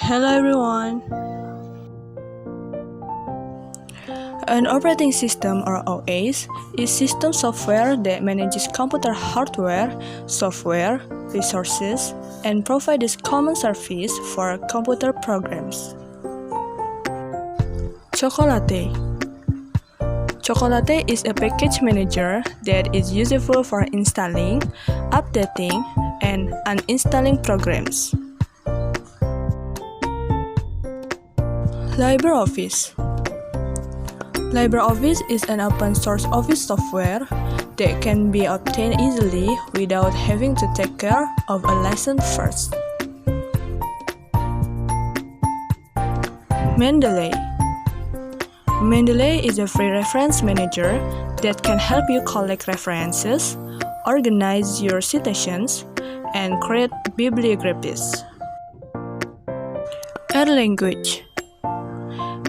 Hello everyone! An operating system or OS is system software that manages computer hardware, software, resources, and provides common service for computer programs. Chocolate Chocolate is a package manager that is useful for installing, updating, and uninstalling programs. LibreOffice LibreOffice is an open-source office software that can be obtained easily without having to take care of a license first. Mendeley is a free reference manager that can help you collect references, organize your citations, and create bibliographies.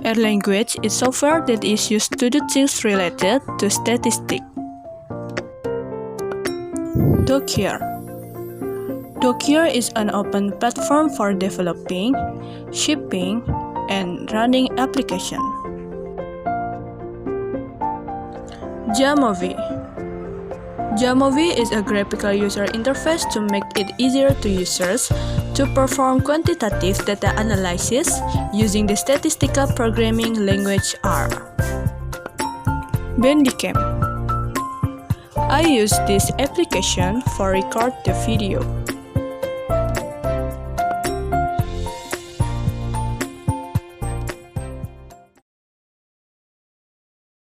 AirLanguage is software that is used to do things related to statistics. Docker is an open platform for developing, shipping, and running applications. Jamovi is a graphical user interface to make it easier to users to perform quantitative data analysis using the statistical programming language R. Bandicam. I use this application for record the video.